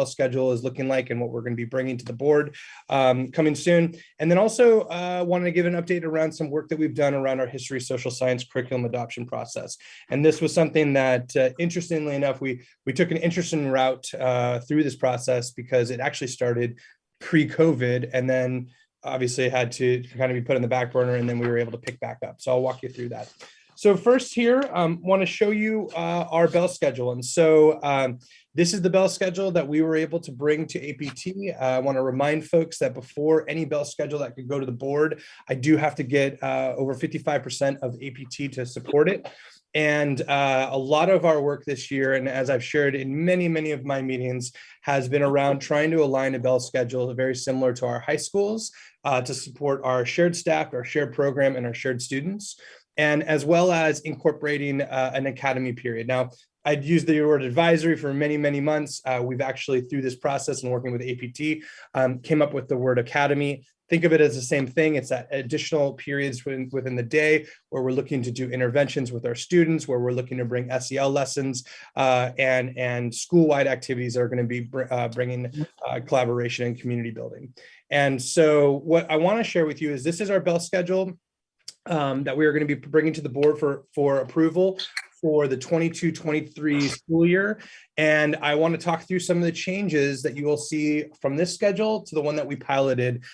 schedule is looking like and what we're going to be bringing to the board coming soon. And then also wanted to give an update around some work that we've done around our history, social science curriculum adoption process. And this was something that, interestingly enough, we took an interesting route through this process because it actually started pre-COVID and then obviously had to kind of be put on the back burner, and then we were able to pick back up. So I'll walk you through that. So first here, want to show you our bell schedule. And so this is the bell schedule that we were able to bring to APT. I want to remind folks that before any bell schedule that could go to the board, I do have to get over 55% of APT to support it. And a lot of our work this year, and as I've shared in many of my meetings, has been around trying to align a bell schedule very similar to our high schools to support our shared staff, our shared program, and our shared students, and as well as incorporating an academy period. Now, I'd used the word advisory for many months. We've actually, through this process and working with APT, came up with the word academy. Think of it as the same thing. It's that additional periods within the day where we're looking to do interventions with our students, where we're looking to bring SEL lessons and school-wide activities that are going to be bringing collaboration and community building. And so what I want to share with you is this is our bell schedule that we are going to be bringing to the board for approval for the 22-23 school year. And I want to talk through some of the changes that you will see from this schedule to the one that we piloted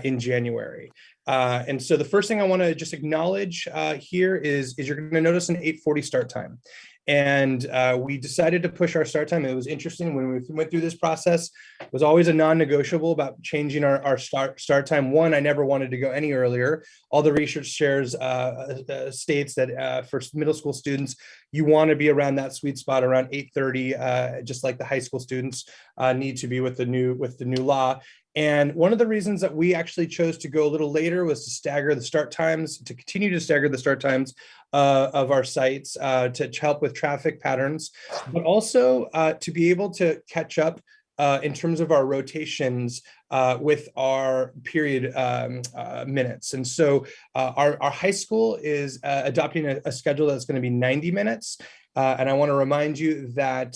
in January. And so the first thing I want to just acknowledge here is you're going to notice an 8:40 start time. And we decided to push our start time. It was interesting when we went through this process. It was always a non-negotiable about changing our start time. One, I never wanted to go any earlier. All the research shares states that for middle school students, you want to be around that sweet spot around 8:30, just like the high school students need to be with the new law. And one of the reasons that we actually chose to go a little later was to stagger the start times, to continue to stagger the start times of our sites to help with traffic patterns, but also to be able to catch up in terms of our rotations with our period minutes. And so our high school is adopting a schedule that's going to be 90 minutes. And I want to remind you that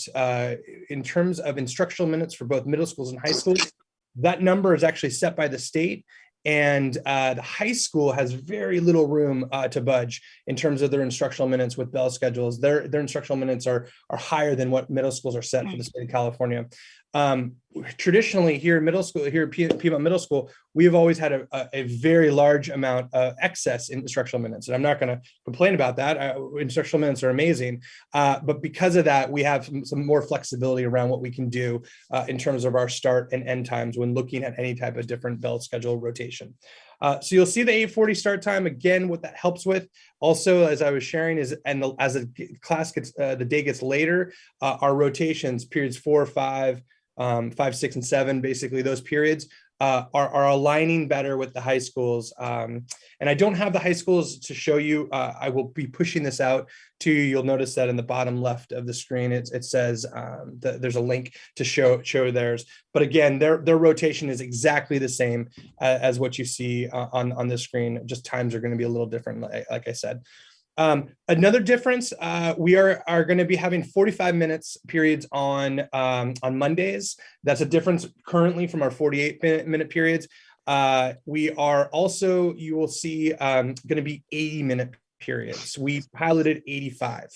in terms of instructional minutes for both middle schools and high schools, that number is actually set by the state, and the high school has very little room to budge in terms of their instructional minutes with bell schedules. Their instructional minutes are higher than what middle schools are set for the state of California. Traditionally here in middle school, here at Piedmont Middle School, we have always had a very large amount of excess in instructional minutes. And I'm not going to complain about that. Instructional minutes are amazing. But because of that, we have some more flexibility around what we can do in terms of our start and end times when looking at any type of different bell schedule rotation. So you'll see the 8:40 start time. Again, what that helps with also, as I was sharing, is as the class gets, the day gets later, our rotations, periods 4, 5, 5, 6, and 7, basically those periods are aligning better with the high schools. And I don't have the high schools to show you. I will be pushing this out to you. You'll notice that in the bottom left of the screen, it says there's a link to show theirs. But again, their rotation is exactly the same as what you see on this screen. Just times are going to be a little different, like I said. Another difference, we are going to be having 45 minutes periods on Mondays. That's a difference currently from our 48-minute periods. We are also, you will see, going to be 80-minute periods. We piloted 85,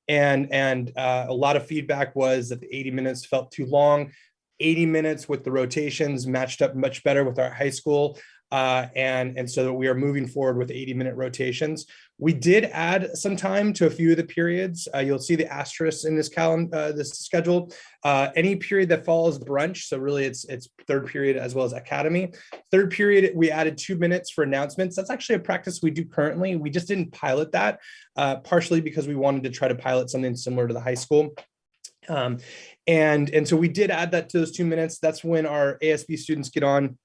and a lot of feedback was that the 80 minutes felt too long. 80 minutes with the rotations matched up much better with our high school. And so we are moving forward with 80-minute rotations. We did add some time to a few of the periods. You'll see the asterisks in this this schedule. Any period that follows brunch, so really it's third period as well as academy. Third period, we added 2 minutes for announcements. That's actually a practice we do currently. We just didn't pilot that, partially because we wanted to try to pilot something similar to the high school. And so we did add that to those 2 minutes. That's when our ASB students get on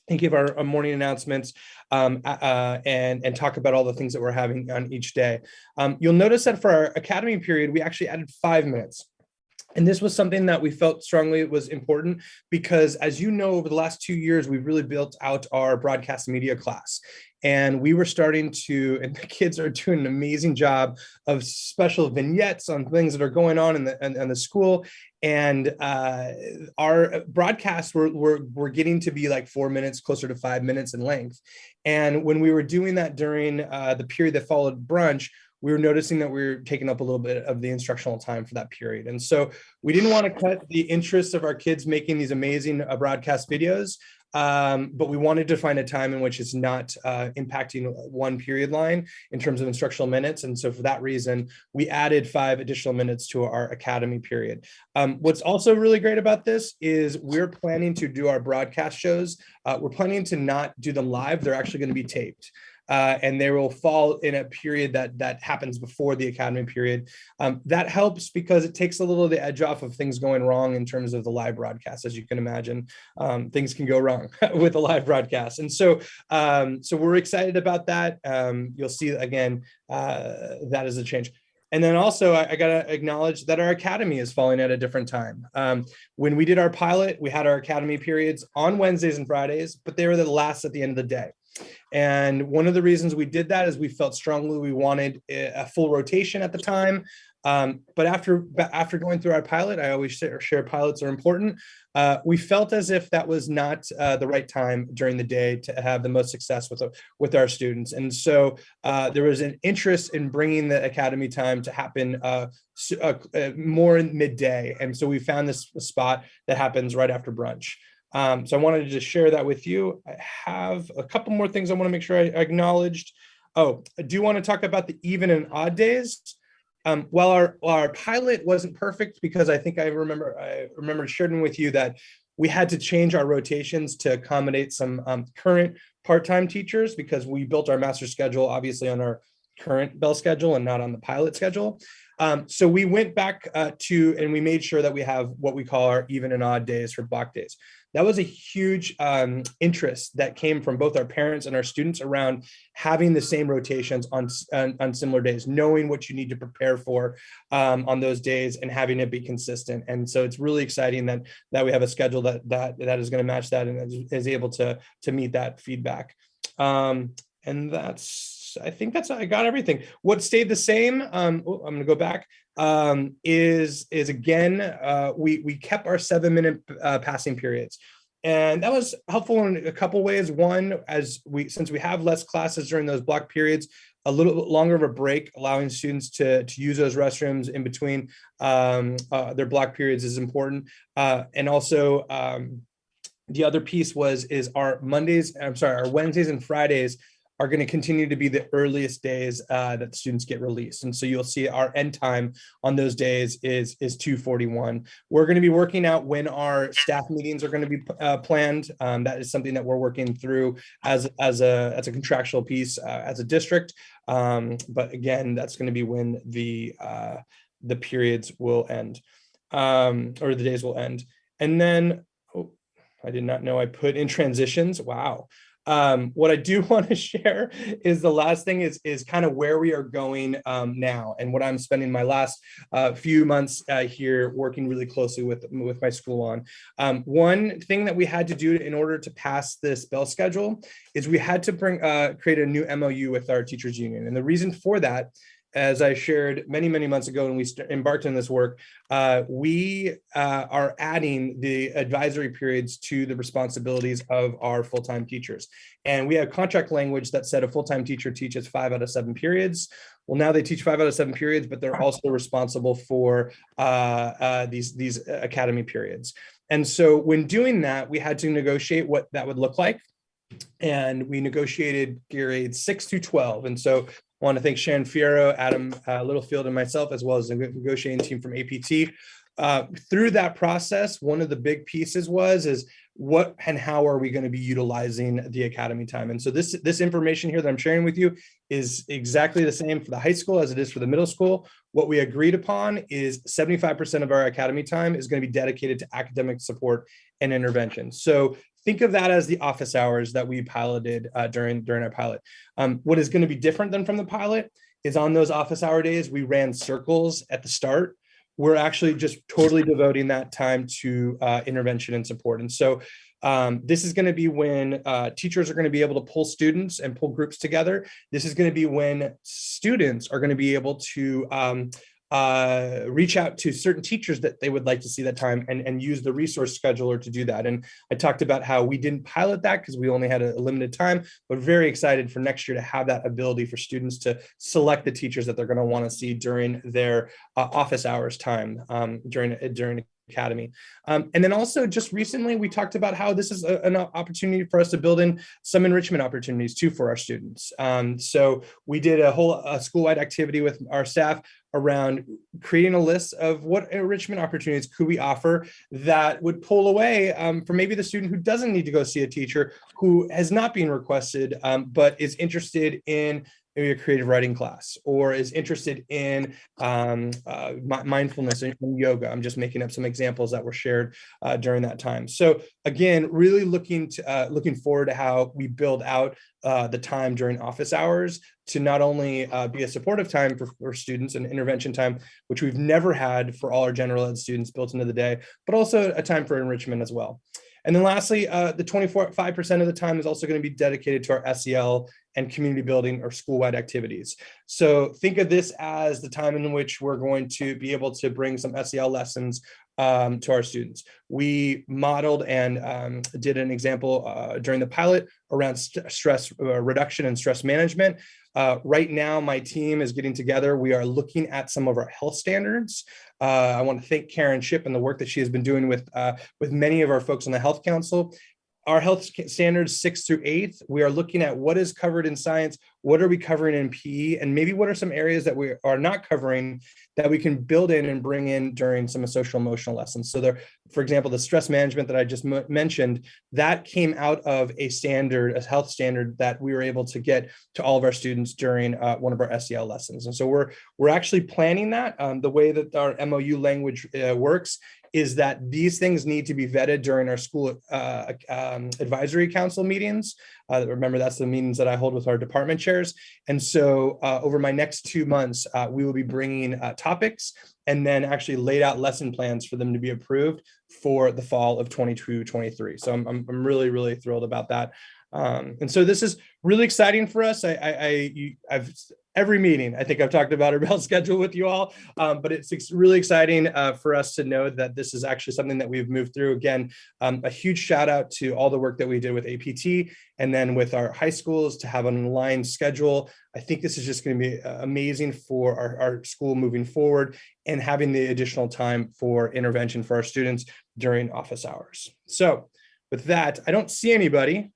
and give our morning announcements and talk about all the things that we're having on each day. You'll notice that for our academy period, we actually added 5 minutes. And this was something that we felt strongly was important because, as you know, over the last 2 years, we've really built out our broadcast media class. And we were starting to, and the kids are doing an amazing job of special vignettes on things that are going on in the school. And our broadcasts were getting to be like 4 minutes, closer to 5 minutes in length. And when we were doing that during the period that followed brunch, we were noticing that we were taking up a little bit of the instructional time for that period. And so we didn't want to cut the interest of our kids making these amazing broadcast videos, but we wanted to find a time in which it's not impacting one period line in terms of instructional minutes. And so for that reason, we added 5 additional minutes to our academy period. What's also really great about this is we're planning to do our broadcast shows. We're planning to not do them live. They're actually going to be taped. And they will fall in a period that happens before the academy period. That helps because it takes a little of the edge off of things going wrong in terms of the live broadcast. As you can imagine, things can go wrong with a live broadcast. And so we're excited about that. You'll see, again, that is a change. And then also, I got to acknowledge that our academy is falling at a different time. When we did our pilot, we had our academy periods on Wednesdays and Fridays, but they were the last at the end of the day. And one of the reasons we did that is we felt strongly we wanted a full rotation at the time. But after going through our pilot, I always share pilots are important. We felt as if that was not the right time during the day to have the most success with our students. And so there was an interest in bringing the academy time to happen more in midday. And so we found this spot that happens right after brunch. So I wanted to just share that with you. I have a couple more things I want to make sure I acknowledged. Oh, I do want to talk about the even and odd days. While our pilot wasn't perfect, because I think I remember sharing with you that we had to change our rotations to accommodate some current part-time teachers, because we built our master schedule obviously on our current bell schedule and not on the pilot schedule. So we went back and we made sure that we have what we call our even and odd days for block days. That was a huge interest that came from both our parents and our students around having the same rotations on similar days, knowing what you need to prepare for on those days and having it be consistent. And so it's really exciting that we have a schedule that is going to match that and is able to meet that feedback. And I think I got everything. What stayed the same, I'm going to go back, is again, we kept our 7-minute passing periods. And that was helpful in a couple ways. One, since we have less classes during those block periods, a little bit longer of a break, allowing students to use those restrooms in between their block periods is important. And also, the other piece is our Wednesdays and Fridays are going to continue to be the earliest days that students get released. And so you'll see our end time on those days is 2:41. We're going to be working out when our staff meetings are going to be planned. That is something that we're working through as a contractual piece as a district. But again, that's going to be when the periods will end, or the days will end. And then, I did not know I put in transitions. Wow. What I do want to share is the last thing is kind of where we are going now, and what I'm spending my last few months here working really closely with my school on. One thing that we had to do in order to pass this bell schedule is we had to create a new MOU with our teachers union. And the reason for that, as I shared many, many months ago when we embarked on this work, we are adding the advisory periods to the responsibilities of our full-time teachers. And we have contract language that said a full-time teacher teaches 5 out of 7 periods. Well, now they teach 5 out of 7 periods, but they're also responsible for these academy periods. And so when doing that, we had to negotiate what that would look like. And we negotiated grades 6 through 12. And so I want to thank Sharon Fierro, Adam Littlefield, and myself, as well as the negotiating team from APT. Through that process, one of the big pieces is what and how are we going to be utilizing the academy time? And so this information here that I'm sharing with you is exactly the same for the high school as it is for the middle school. What we agreed upon is 75% of our academy time is going to be dedicated to academic support and intervention. So think of that as the office hours that we piloted during our pilot. What is going to be different than from the pilot is on those office hour days, we ran circles at the start we're actually just totally devoting that time to intervention and support. And so this is going to be when teachers are going to be able to pull students and pull groups together. This is going to be when students are going to be able to reach out to certain teachers that they would like to see that time and use the resource scheduler to do that. And I talked about how we didn't pilot that because we only had a limited time, but very excited for next year to have that ability for students to select the teachers that they're going to want to see during their office hours time during academy. And then also just recently, we talked about how this is an opportunity for us to build in some enrichment opportunities too for our students. So we did a whole school-wide activity with our staff around creating a list of what enrichment opportunities could we offer that would pull away from maybe the student who doesn't need to go see a teacher, who has not been requested, but is interested in maybe a creative writing class, or is interested in mindfulness and yoga. I'm just making up some examples that were shared during that time. So again, really looking forward to how we build out the time during office hours to not only be a supportive time for students and intervention time, which we've never had for all our general ed students built into the day, but also a time for enrichment as well. And then lastly, the 5% of the time is also going to be dedicated to our SEL and community building or school-wide activities. So think of this as the time in which we're going to be able to bring some SEL lessons to our students. We modeled and did an example during the pilot around stress reduction and stress management. Right now, my team is getting together. We are looking at some of our health standards. I want to thank Karen Shipp and the work that she has been doing with many of our folks on the Health Council. Our health standards 6 through 8, we are looking at what is covered in science, what are we covering in PE, and maybe what are some areas that we are not covering that we can build in and bring in during some social emotional lessons. So there, for example, the stress management that I just mentioned, that came out of a standard, a health standard that we were able to get to all of our students during one of our SEL lessons. And so we're actually planning that. The way that our MOU language works is that these things need to be vetted during our school advisory council meetings. Remember, that's the meetings that I hold with our department chairs. And so over my next 2 months, we will be bringing topics and then actually laid out lesson plans for them to be approved for the fall of 22-23. So I'm really, really thrilled about that. And so this is really exciting for us. I've every meeting, I think I've talked about our bell schedule with you all, but it's really exciting for us to know that this is actually something that we've moved through. Again, a huge shout out to all the work that we did with APT and then with our high schools to have an aligned schedule. I think this is just going to be amazing for our school moving forward and having the additional time for intervention for our students during office hours. So with that, I don't see anybody,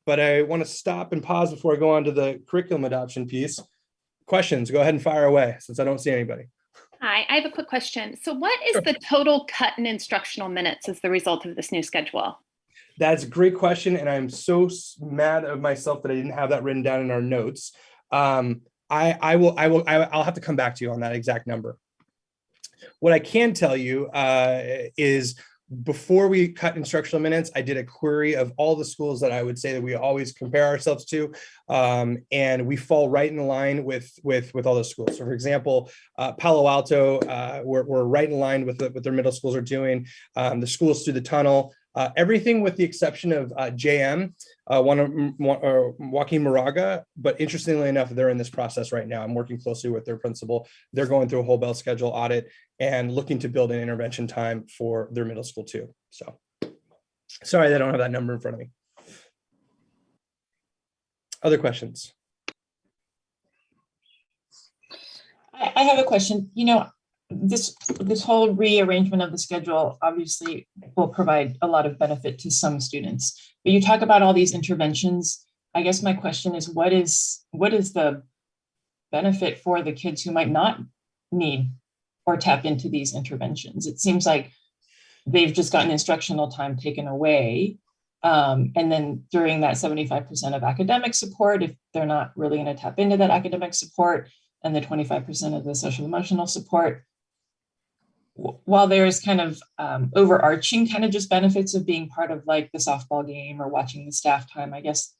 but I want to stop and pause before I go on to the curriculum adoption piece. Questions, go ahead and fire away since I don't see anybody. Hi, I have a quick question. So what is the total cut in instructional minutes as the result of this new schedule? That's a great question. And I'm so mad at myself that I didn't have that written down in our notes. I'll have to come back to you on that exact number. What I can tell you is before we cut instructional minutes, I did a query of all the schools that I would say that we always compare ourselves to, and we fall right in line with all those schools. So, for example, Palo Alto, we're right in line with what their middle schools are doing. The schools through the tunnel, everything with the exception of JM, Joaquin Moraga, but interestingly enough, they're in this process right now. I'm working closely with their principal. They're going through a whole bell schedule audit and looking to build an intervention time for their middle school too. So sorry, I don't have that number in front of me. Other questions? I have a question. You know, this whole rearrangement of the schedule obviously will provide a lot of benefit to some students, but you talk about all these interventions. I guess my question is, what is the benefit for the kids who might not need or tap into these interventions? It seems like they've just gotten instructional time taken away. And then during that 75% of academic support, if they're not really going to tap into that academic support, and the 25% of the social emotional support, while there's kind of overarching kind of just benefits of being part of like the softball game or watching the staff time, I guess,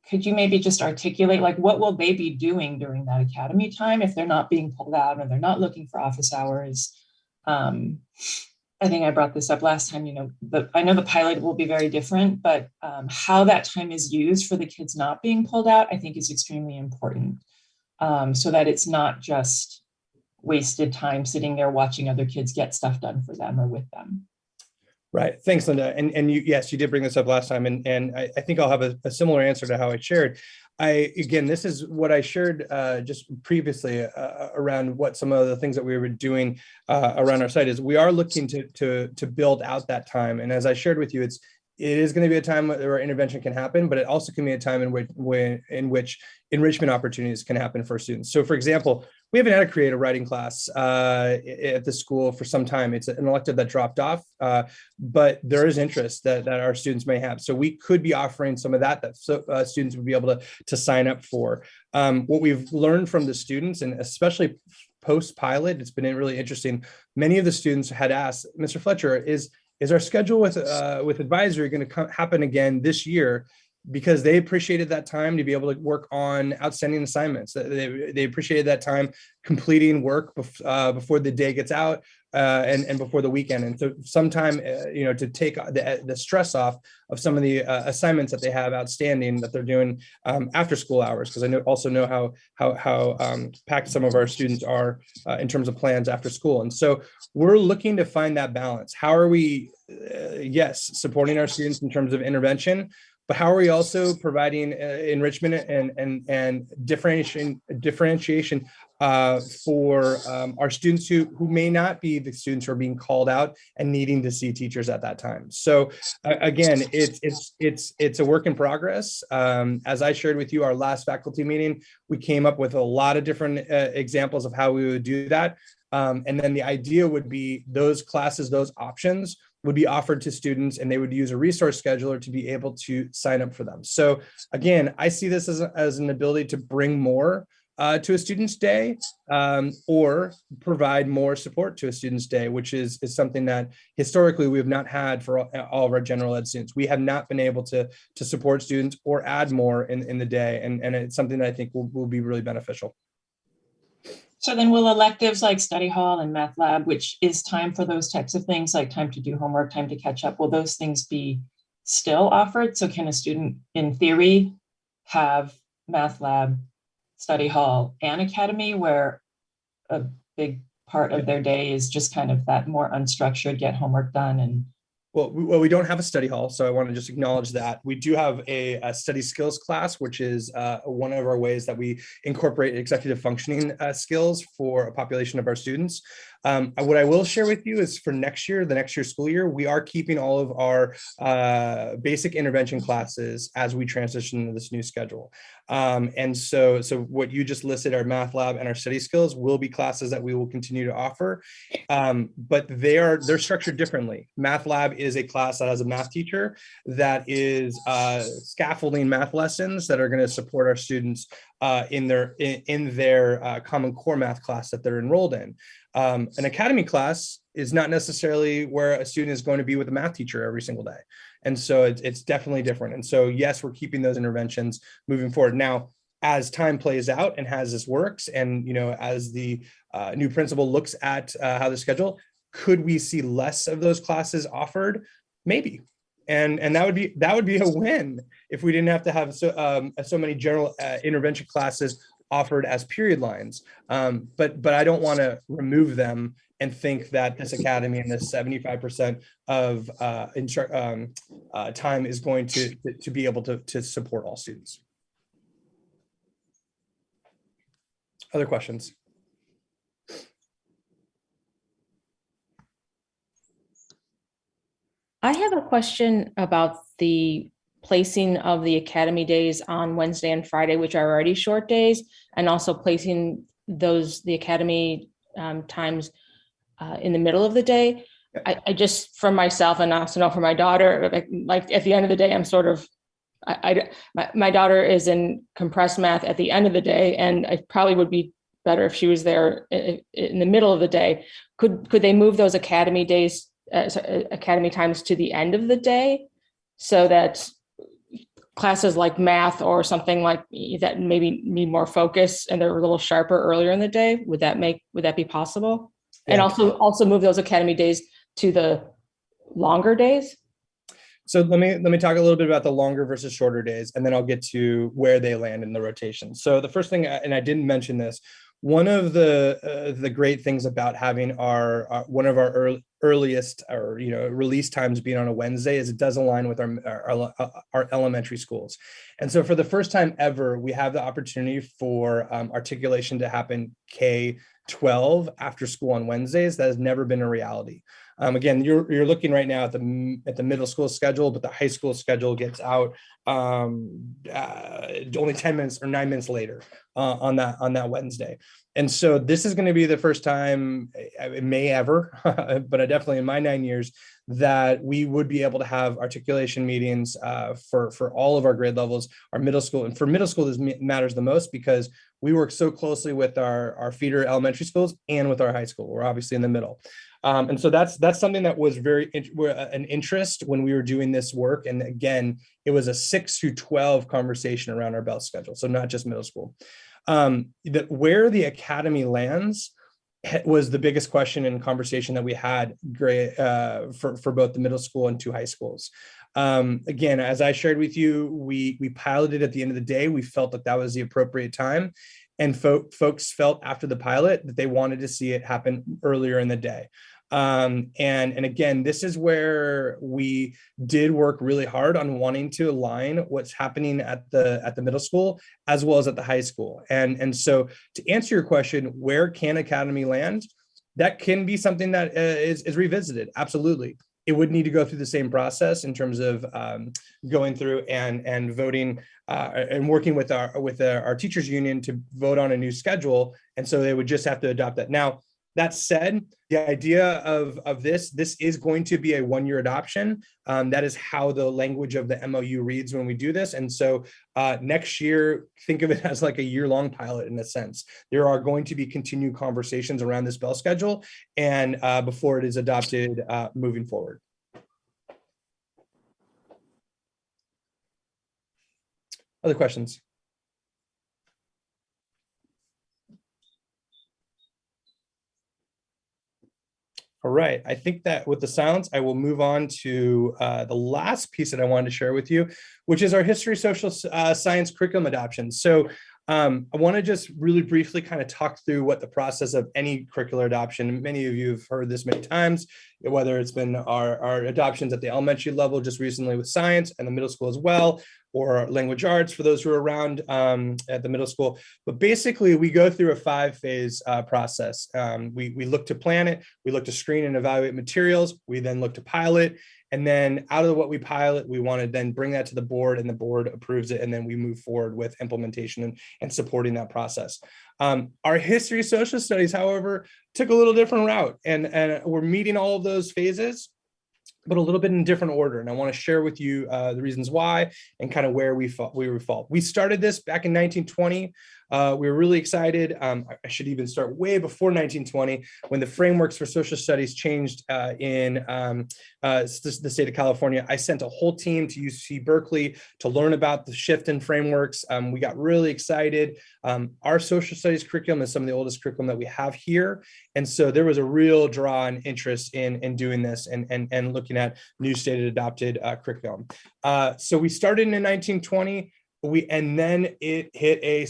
could you maybe just articulate, like, what will they be doing during that academy time if they're not being pulled out and they're not looking for office hours? I think I brought this up last time, I know the pilot will be very different, but how that time is used for the kids not being pulled out, I think is extremely important, so that it's not just wasted time sitting there watching other kids get stuff done for them or with them. Right. Thanks, Linda. And yes, you did bring this up last time, and I think I'll have a similar answer to how I shared. Again, this is what I shared just previously around what some of the things that we were doing around our site is. We are looking to build out that time, and as I shared with you, it is going to be a time where intervention can happen, but it also can be a time in which enrichment opportunities can happen for students. So, for example, we haven't had a creative writing class at the school for some time. It's an elective that dropped off, but there is interest that our students may have. So we could be offering some of that students would be able to sign up for. What we've learned from the students, and especially post-pilot, it's been really interesting. Many of the students had asked, Mr. Fletcher, is our schedule with advisory going to happen again this year? Because they appreciated that time to be able to work on outstanding assignments. They appreciated that time completing work before the day gets out and before the weekend. And so sometime, to take the stress off of some of the assignments that they have outstanding that they're doing after school hours. Because I also know how packed some of our students are in terms of plans after school. And so we're looking to find that balance. How are we, supporting our students in terms of intervention, but how are we also providing enrichment and differentiation for our students who may not be the students who are being called out and needing to see teachers at that time? So again, it's a work in progress. As I shared with you, our last faculty meeting, we came up with a lot of different examples of how we would do that. And then the idea would be those classes, those options would be offered to students, and they would use a resource scheduler to be able to sign up for them. So again, I see this as an ability to bring more to a student's day, or provide more support to a student's day, which is something that historically we have not had for all of our general ed students. We have not been able to support students or add more in the day, and it's something that I think will be really beneficial. So then will electives like study hall and math lab, which is time for those types of things, like time to do homework, time to catch up, will those things be still offered? So can a student, in theory, have math lab, study hall, and academy, where a big part of their day is just kind of that more unstructured, get homework done? And Well, we don't have a study hall, so I want to just acknowledge that. We do have a study skills class, which is one of our ways that we incorporate executive functioning skills for a population of our students. What I will share with you is for next year, the next year school year, we are keeping all of our basic intervention classes as we transition to this new schedule. And so what you just listed, our math lab and our study skills, will be classes that we will continue to offer, but they're structured differently. Math lab is a class that has a math teacher that is scaffolding math lessons that are going to support our students in their Common Core math class that they're enrolled in. An academy class is not necessarily where a student is going to be with a math teacher every single day. And so it's definitely different. And so, yes, we're keeping those interventions moving forward. Now, as time plays out and as this works, and as the new principal looks at how the schedule, could we see less of those classes offered? Maybe. And that would be a win if we didn't have to have so many general intervention classes offered as period lines. But I don't want to remove them and think that this academy and this 75% of time is going to be able to support all students. Other questions? I have a question about the placing of the academy days on Wednesday and Friday, which are already short days, and also placing the academy times in the middle of the day. I just, for myself, and also know for my daughter, like at the end of the day, I'm sort of, my daughter is in compressed math at the end of the day, and it probably would be better if she was there in the middle of the day. Could they move those academy days, academy times to the end of the day, so that classes like math or something like that maybe need more focus and they're a little sharper earlier in the day? Would that be possible? Yeah. And also move those academy days to the longer days? So let me talk a little bit about the longer versus shorter days, and then I'll get to where they land in the rotation. So the first thing, and I didn't mention this, one of the great things about having one of our earliest or release times being on a Wednesday is it does align with our elementary schools. And so for the first time ever, we have the opportunity for articulation to happen K-12 after school on Wednesdays. That has never been a reality. Again, you're looking right now at the middle school schedule, but the high school schedule gets out only 10 minutes or 9 minutes later on that Wednesday. And so this is going to be the first time, it may ever, but definitely in my 9 years, that we would be able to have articulation meetings for all of our grade levels, our middle school. And for middle school, this matters the most because we work so closely with our feeder elementary schools and with our high school. We're obviously in the middle. And so that's something that was an interest when we were doing this work. And again, it was a 6 through 12 conversation around our bell schedule. So not just middle school. Where the academy lands was the biggest question and conversation that we had for both the middle school and 2 high schools. Again, as I shared with you, we piloted at the end of the day. We felt that was the appropriate time. And folks felt after the pilot that they wanted to see it happen earlier in the day. And again, this is where we did work really hard on wanting to align what's happening at the middle school as well as at the high school. And so to answer your question, where can Academy land? That can be something that is revisited. Absolutely. It would need to go through the same process in terms of going through and voting and working with our teachers union to vote on a new schedule. And so they would just have to adopt that. Now, that said, the idea of this is going to be a 1-year adoption. That is how the language of the MOU reads when we do this. And so next year, think of it as like a year-long pilot in a sense. There are going to be continued conversations around this bell schedule and before it is adopted moving forward. Other questions? All right, I think that with the silence, I will move on to the last piece that I wanted to share with you, which is our history, social science curriculum adoption. So I want to just really briefly kind of talk through what the process of any curricular adoption, many of you have heard this many times, whether it's been our adoptions at the elementary level just recently with science and the middle school as well, or language arts for those who are around at the middle school. But basically, we go through a 5-phase process. We look to plan it, we look to screen and evaluate materials, we then look to pilot, and then out of what we pilot, we want to then bring that to the board and the board approves it, and then we move forward with implementation and supporting that process. Our history social studies, however, took a little different route, and we're meeting all of those phases, but a little bit in different order. And I want to share with you the reasons why and kind of where we fall. We started this back in 1920. We were really excited. I should even start way before 1920 when the frameworks for social studies changed in the state of California. I sent a whole team to UC Berkeley to learn about the shift in frameworks. We got really excited. Our social studies curriculum is some of the oldest curriculum that we have here. And so there was a real draw and interest in doing this and looking at new state adopted curriculum. So we started in 1920. And then it hit a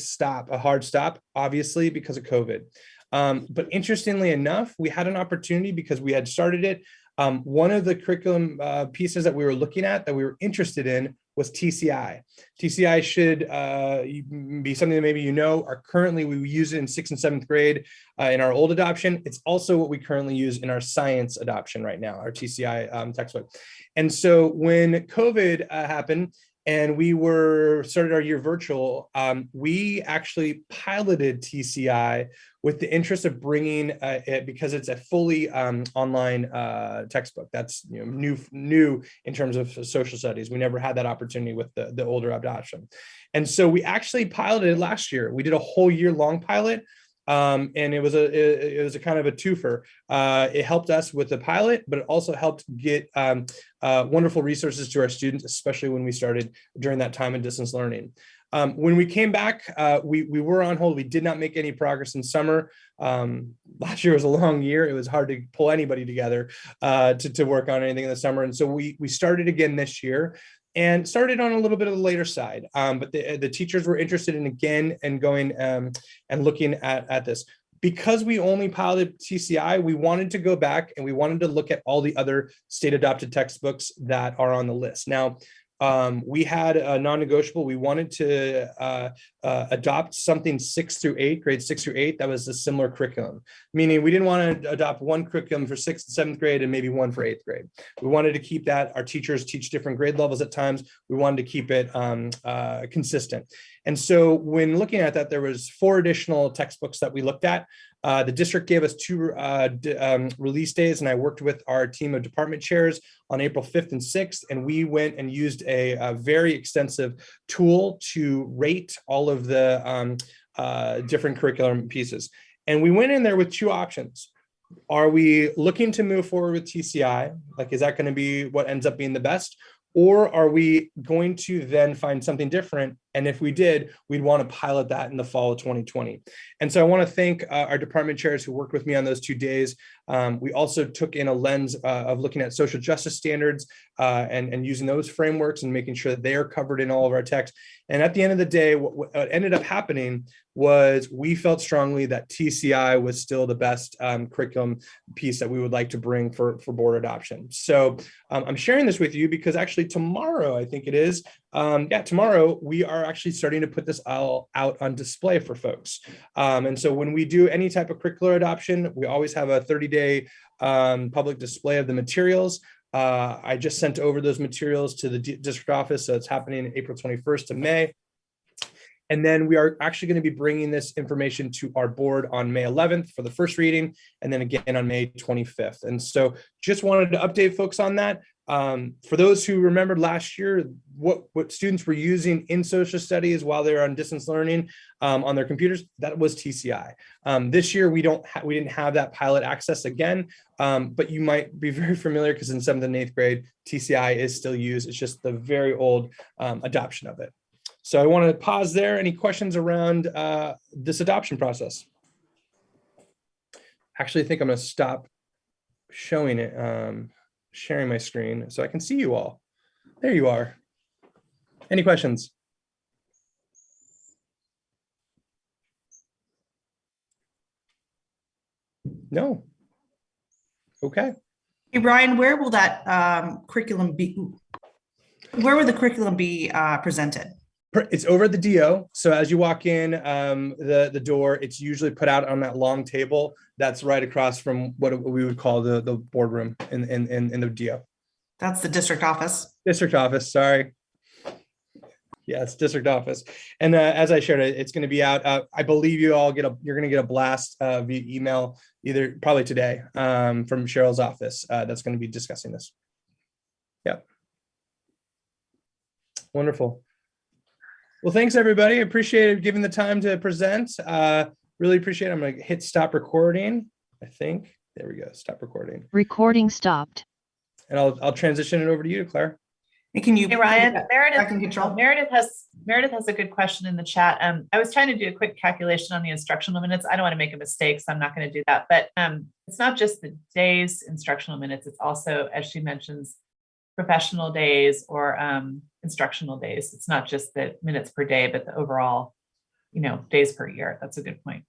hard stop, obviously, because of COVID. But interestingly enough, we had an opportunity because we had started it. One of the curriculum pieces that we were looking at that we were interested in was TCI. TCI should be something that maybe currently we use it in 6th and 7th grade in our old adoption. It's also what we currently use in our science adoption right now, our TCI textbook. And so when COVID happened, and we started our year virtual, we actually piloted TCI with the interest of bringing it because it's a fully online textbook. That's new in terms of social studies. We never had that opportunity with the older adoption. And so we actually piloted last year. We did a whole year long pilot. And it was a kind of a twofer. It helped us with the pilot, but it also helped get wonderful resources to our students, especially when we started during that time in distance learning. When we came back, we were on hold. We did not make any progress in summer. Last year was a long year. It was hard to pull anybody together to work on anything in the summer. And so we started again this year and started on a little bit of the later side. But the teachers were interested in again and going and looking at this. Because we only piloted TCI, we wanted to go back and we wanted to look at all the other state adopted textbooks that are on the list. Now, we had a non-negotiable. We wanted to adopt something grades 6 through 8, that was a similar curriculum, meaning we didn't want to adopt one curriculum for 6th and 7th grade and maybe one for 8th grade. We wanted to keep that. Our teachers teach different grade levels at times. We wanted to keep it consistent. And so when looking at that, there was 4 additional textbooks that we looked at. The district gave us 2 release days, and I worked with our team of department chairs on April 5th and 6th, and we went and used a very extensive tool to rate all of the different curriculum pieces. And we went in there with 2 options. Are we looking to move forward with TCI? Like, is that going to be what ends up being the best? Or are we going to then find something different? And if we did, we'd want to pilot that in the fall of 2020. And so I want to thank our department chairs who worked with me on those 2 days. We also took in a lens of looking at social justice standards and using those frameworks and making sure that they are covered in all of our text. And at the end of the day, what ended up happening was we felt strongly that TCI was still the best curriculum piece that we would like to bring for board adoption. So I'm sharing this with you because actually tomorrow, I think it is, tomorrow we are actually starting to put this all out on display for folks. And so when we do any type of curricular adoption, we always have a 30-day public display of the materials. I just sent over those materials to the district office. So it's happening April 21st to May. And then we are actually going to be bringing this information to our board on May 11th for the first reading, and then again on May 25th. And so just wanted to update folks on that. For those who remembered last year, what students were using in social studies while they were on distance learning on their computers, that was TCI. This year, we didn't have that pilot access again, but you might be very familiar because in 7th and 8th grade, TCI is still used. It's just the very old adoption of it. So I want to pause there. Any questions around this adoption process? Actually, I think I'm going to stop showing it, sharing my screen so I can see you all. There you are. Any questions? No. Okay. Hey, Brian, where will that curriculum be? Where will the curriculum be presented? It's over at the DO. So as you walk in the door, it's usually put out on that long table that's right across from what we would call the boardroom in the DO. That's the district office. District office, sorry. Yes, district office. And as I shared, it's going to be out. I believe you all you're going to get a blast via email, probably today from Cheryl's office that's going to be discussing this. Yeah. Wonderful. Well, thanks, everybody. I appreciate giving the time to present. Really appreciate it. I'm going to hit stop recording, I think. There we go. Stop recording. Recording stopped. And I'll transition it over to you, Claire. And can you, hey, Ryan, back in control? Meredith has a good question in the chat. I was trying to do a quick calculation on the instructional minutes. I don't want to make a mistake, so I'm not going to do that. But it's not just the day's instructional minutes. It's also, as she mentions, professional days or instructional days. It's not just the minutes per day, but the overall, days per year. That's a good point.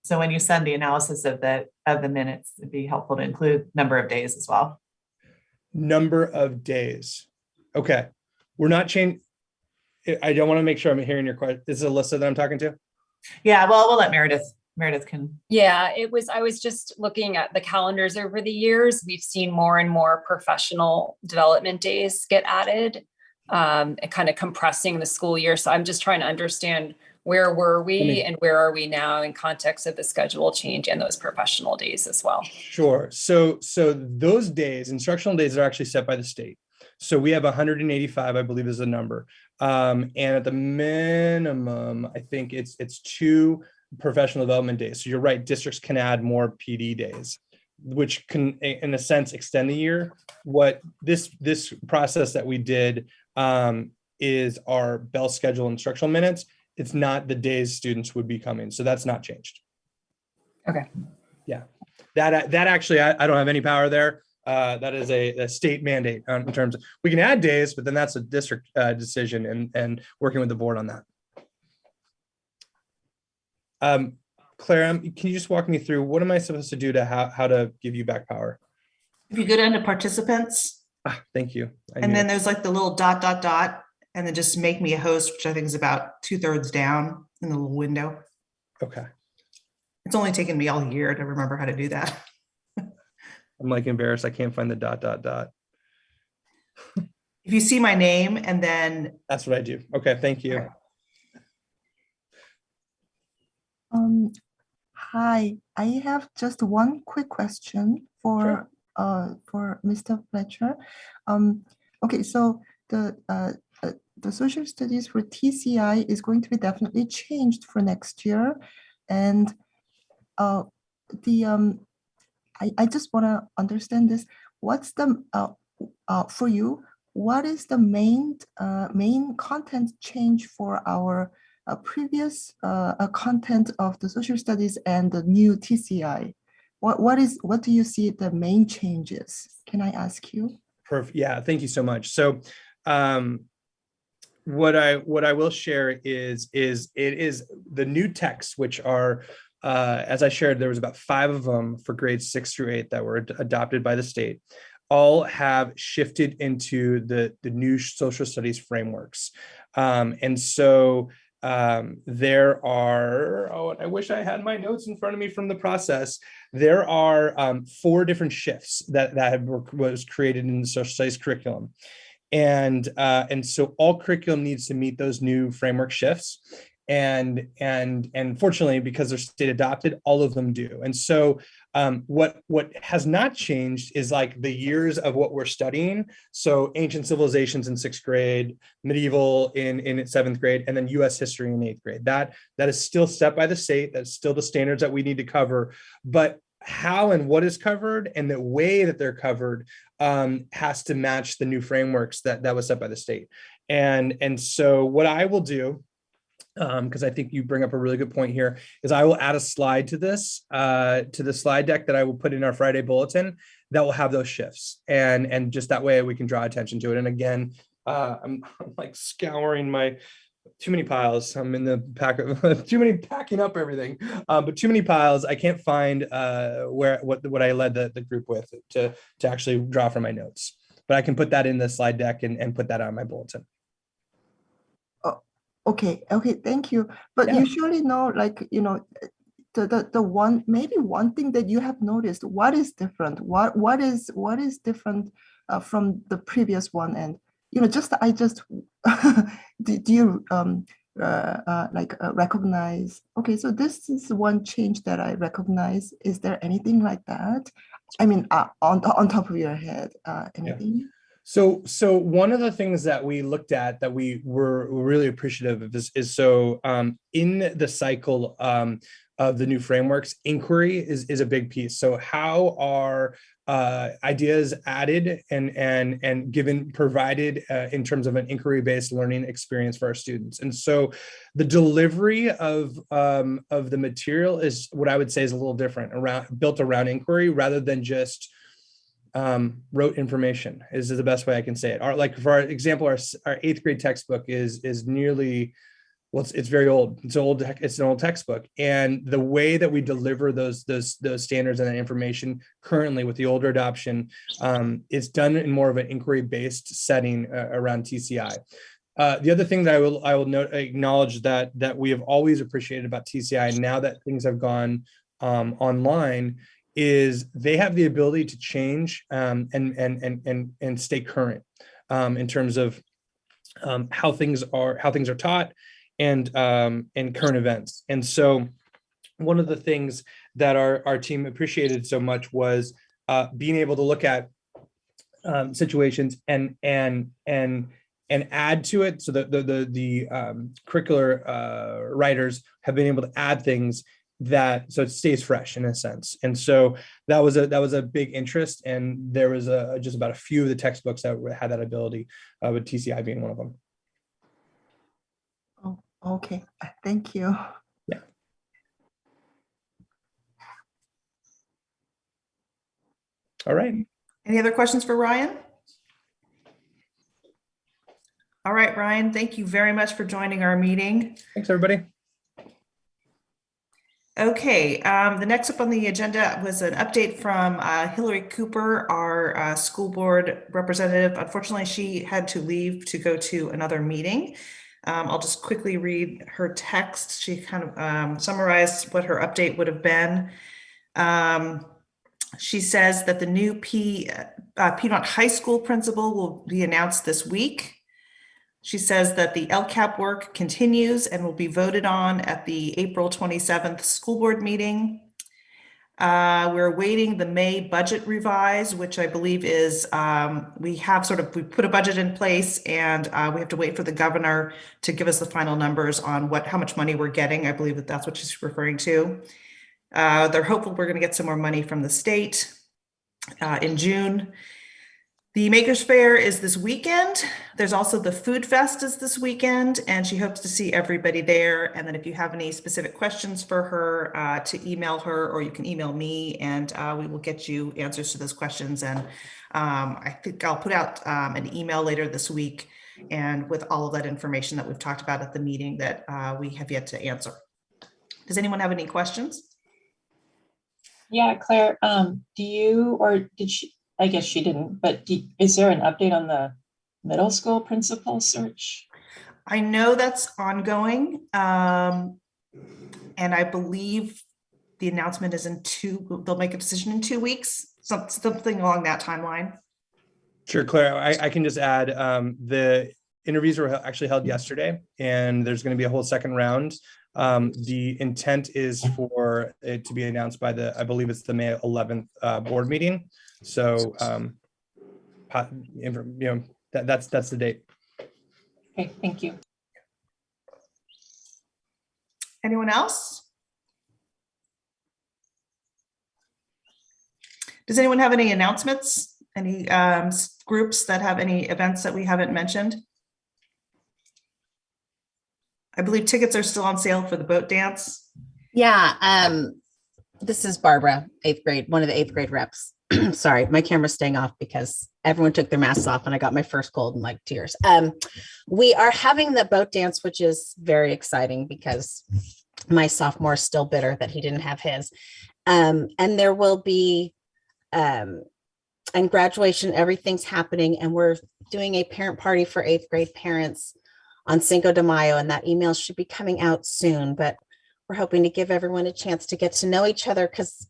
So when you send the analysis of the minutes, it'd be helpful to include number of days as well. Number of days. Okay. We're not changing. I don't want to make sure I'm hearing your question. This is Alyssa that I'm talking to? Yeah, well, we'll let Meredith can. Yeah, I was just looking at the calendars over the years. We've seen more and more professional development days get added, and kind of compressing the school year. So I'm just trying to understand where were we and where are we now in context of the schedule change and those professional days as well. Sure. So those days, instructional days, are actually set by the state. So we have 185, I believe is the number. And at the minimum, I think it's 2 professional development days. So you're right, districts can add more PD days, which can, in a sense, extend the year. What this process that we did is our bell schedule instructional minutes. It's not the days students would be coming. So that's not changed. Okay. Yeah, that actually, I don't have any power there. That is a state mandate in terms of, we can add days, but then that's a district decision and working with the board on that. Claire, can you just walk me through, what am I supposed to do to how to give you back power? If you go down to participants, Thank you. and then there's like the little ... and then just make me a host, which I think is about 2/3 down in the little window. Okay. It's only taken me all year to remember how to do that. I'm like embarrassed. I can't find the ... If you see my name and then That's what I do. Okay, thank you. Hi, I have just one quick question for Mr. Fletcher. Okay, so the social studies for TCI is going to be definitely changed for next year, and I just want to understand this. What's the for you? What is the main content change for our previous content of the social studies and the new TCI? What do you see the main changes? Can I ask you? Perfect. Yeah, thank you so much. So what I will share is it is the new texts, which are as I shared, there was about 5 of them for grades 6 through 8 that were adopted by the state, all have shifted into the new social studies frameworks. And so there are, and I wish I had my notes in front of me from the process. There are 4 different shifts that was created in the social studies curriculum. And so all curriculum needs to meet those new framework shifts. And fortunately, because they're state adopted, all of them do. And so what has not changed is like the years of what we're studying. So ancient civilizations in 6th grade, medieval in 7th grade, and then US history in 8th grade. That is still set by the state. That's still the standards that we need to cover. But how and what is covered and the way that they're covered has to match the new frameworks that was set by the state. And so what I will do, because I think you bring up a really good point here, is I will add a slide to this, to the slide deck that I will put in our Friday bulletin that will have those shifts. And just that way we can draw attention to it. And again, I'm like scouring my, too many piles. I'm in the pack of too many, packing up everything, but too many piles. I can't find what I led the group with to actually draw from my notes, but I can put that in the slide deck and put that on my bulletin. Okay, thank you. But Yeah. you surely know, like, you know, the one, maybe one thing that you have noticed, what is different? What is different from the previous one? And, you know, I just do you recognize, okay, so this is one change that I recognize. Is there anything like that? I mean, on top of your head, anything? Yeah. So one of the things that we looked at that we were really appreciative of is so in the cycle of the new frameworks, inquiry is a big piece. So how are ideas added and provided in terms of an inquiry-based learning experience for our students? And so the delivery of the material is what I would say is a little different, built around inquiry rather than just rote information is the best way I can say it. Like for our example, our 8th grade textbook is nearly, well, it's very old. It's an old textbook. And the way that we deliver those standards and that information currently with the older adoption is done in more of an inquiry-based setting around TCI. The other thing that I will acknowledge that we have always appreciated about TCI now that things have gone online is they have the ability to change and stay current in terms of how things are taught and current events. And so one of the things that our team appreciated so much was being able to look at situations and add to it. So the curricular writers have been able to add things so it stays fresh in a sense. And so that was a big interest, and there was just about a few of the textbooks that had that ability, with TCI being one of them. Oh, okay. Thank you. Yeah. All right. Any other questions for Ryan? All right, Ryan, thank you very much for joining our meeting. Thanks, everybody. Okay, the next up on the agenda was an update from Hilary Cooper, our school board representative. Unfortunately, she had to leave to go to another meeting. I'll just quickly read her text. She kind of summarized what her update would have been. She says that the new Piedmont High School principal will be announced this week. She says that the LCAP work continues and will be voted on at the April 27th school board meeting. We're awaiting the May budget revise, which I believe is, we put a budget in place, and we have to wait for the governor to give us the final numbers on how much money we're getting. I believe that's what she's referring to. They're hopeful we're going to get some more money from the state in June. The Makers Fair is this weekend. There's also the Food Fest is this weekend, and she hopes to see everybody there. And then if you have any specific questions for her, to email her, or you can email me, and we will get you answers to those questions. And I think I'll put out an email later this week, and with all of that information that we've talked about at the meeting that we have yet to answer. Does anyone have any questions? Yeah, Claire, do you, or did she, I guess she didn't, but is there an update on the middle school principal search? I know that's ongoing. And I believe the announcement is they'll make a decision in 2 weeks, something along that timeline. Sure, Claire, I can just add, the interviews were actually held yesterday, and there's going to be a whole second round. The intent is for it to be announced by I believe it's the May 11th board meeting. So, that's the date. Okay, thank you. Anyone else? Does anyone have any announcements? Any groups that have any events that we haven't mentioned? I believe tickets are still on sale for the boat dance. Yeah, this is Barbara, 8th grade, one of the 8th grade reps. Sorry, my camera's staying off because everyone took their masks off and I got my first cold in like tears. We are having the boat dance, which is very exciting because my sophomore is still bitter that he didn't have his. And there will be, and graduation, everything's happening. And we're doing a parent party for 8th grade parents on Cinco de Mayo, and that email should be coming out soon, but we're hoping to give everyone a chance to get to know each other because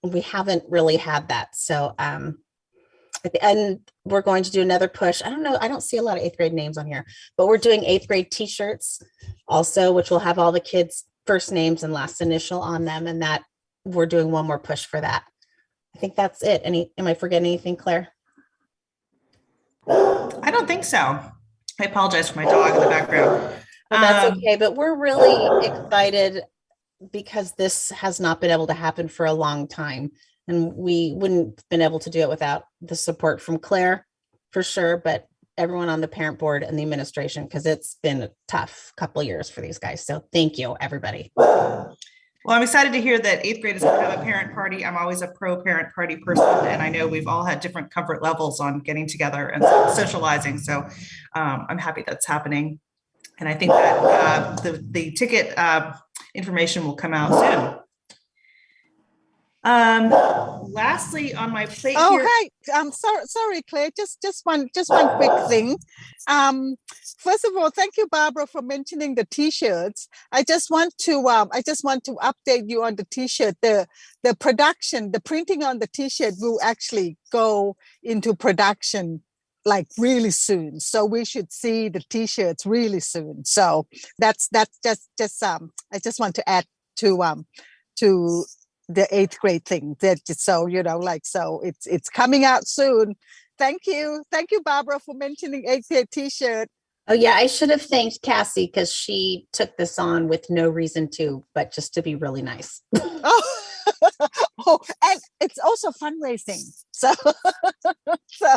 we haven't really had that. So, and we're going to do another push. I don't know, I don't see a lot of 8th grade names on here, but we're doing 8th grade t-shirts also, which will have all the kids' first names and last initial on them, and that we're doing one more push for that. I think that's it. Am I forgetting anything, Claire? I don't think so. I apologize for my dog in the background. Well, that's okay, but we're really excited because this has not been able to happen for a long time, and we wouldn't have been able to do it without the support from Claire, for sure, but everyone on the parent board and the administration, because it's been a tough couple of years for these guys. So thank you, everybody. Well, I'm excited to hear that 8th grade is going to have a parent party. I'm always a pro parent party person, and I know we've all had different comfort levels on getting together and socializing. So I'm happy that's happening. And I think that the ticket information will come out soon. Lastly, on my plate here. Hi. I'm sorry, Claire. Just one quick thing. First of all, thank you, Barbara, for mentioning the T-shirts. I just want to update you on the T-shirt. The production, the printing on the T-shirt will actually go into production like really soon. So we should see the T-shirts really soon. So that's just I just want to add to the 8th grade thing, that so so it's coming out soon. Thank you. Thank you, Barbara, for mentioning 8th grade t-shirt. Oh yeah, I should have thanked Cassie because she took this on with no reason to, but just to be really nice. Oh, oh, and it's also fundraising. So, so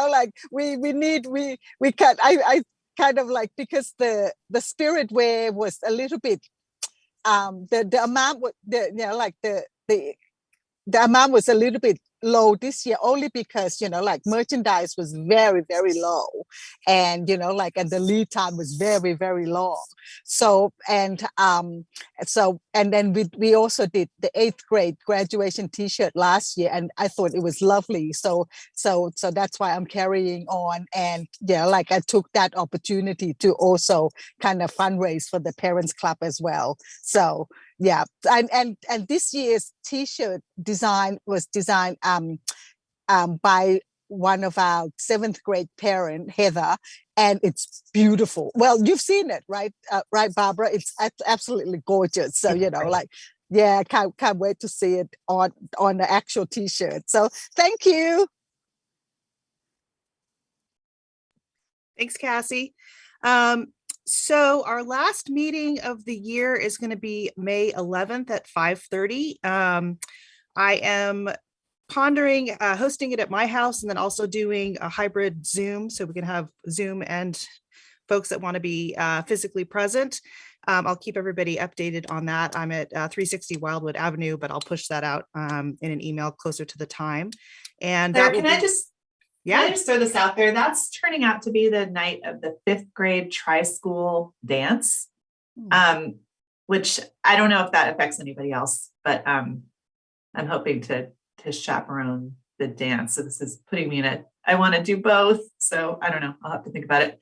like we can I kind of like, because the spirit wear was a little bit the amount the amount was a little bit low this year, only because like merchandise was very, very low, and and the lead time was very, very long. So and then we also did the 8th grade graduation t-shirt last year, and I thought it was lovely. So that's why I'm carrying on, and like I took that opportunity to also kind of fundraise for the Parents Club as well. So yeah, and this year's t-shirt design was designed by one of our 7th grade parent, Heather, and it's beautiful. Well, you've seen it, right? Right, Barbara? It's absolutely gorgeous. So like, yeah, can't wait to see it on the actual t-shirt. So thank you. Thanks, Cassie. So our last meeting of the year is going to be May 11th at 5:30. I am pondering hosting it at my house and then also doing a hybrid Zoom, so we can have Zoom and folks that want to be physically present. I'll keep everybody updated on that. I'm at 360 Wildwood Avenue, but I'll push that out in an email closer to the time. And Claire, that will can I be- just Yeah. Can I just throw this out there? That's turning out to be the night of the 5th grade tri-school dance, which I don't know if that affects anybody else, but I'm hoping to chaperone the dance. So this is putting me in it. I want to do both. So I don't know. I'll have to think about it.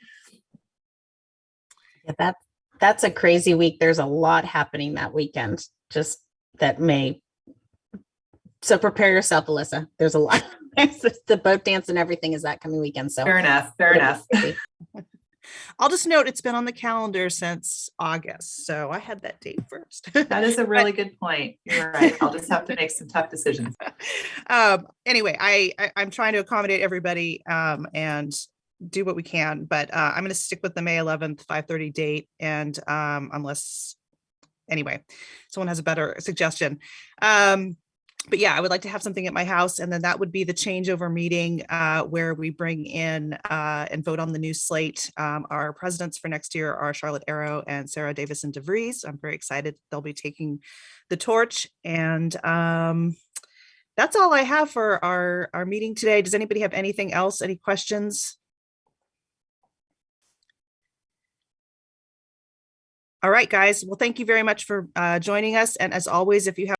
Yeah, that's a crazy week. There's a lot happening that weekend. Just that may. So prepare yourself, Alyssa. There's a lot. The boat dance and everything is that coming weekend. So fair enough. Fair enough. I'll just note it's been on the calendar since August, so I had that date first. That is a really good point. You're right. I'll just have to make some tough decisions. Anyway, I'm trying to accommodate everybody and do what we can, but I'm going to stick with the May 11th 5:30 date, and unless anyway someone has a better suggestion. But yeah, I would like to have something at my house, and then that would be the changeover meeting where we bring in and vote on the new slate. Our presidents for next year are Charlotte Arrow and Sarah Davison DeVries. I'm very excited they'll be taking the torch, and that's all I have for our meeting today. Does anybody have anything else? Any questions? All right, guys. Well, thank you very much for joining us. And as always, if you have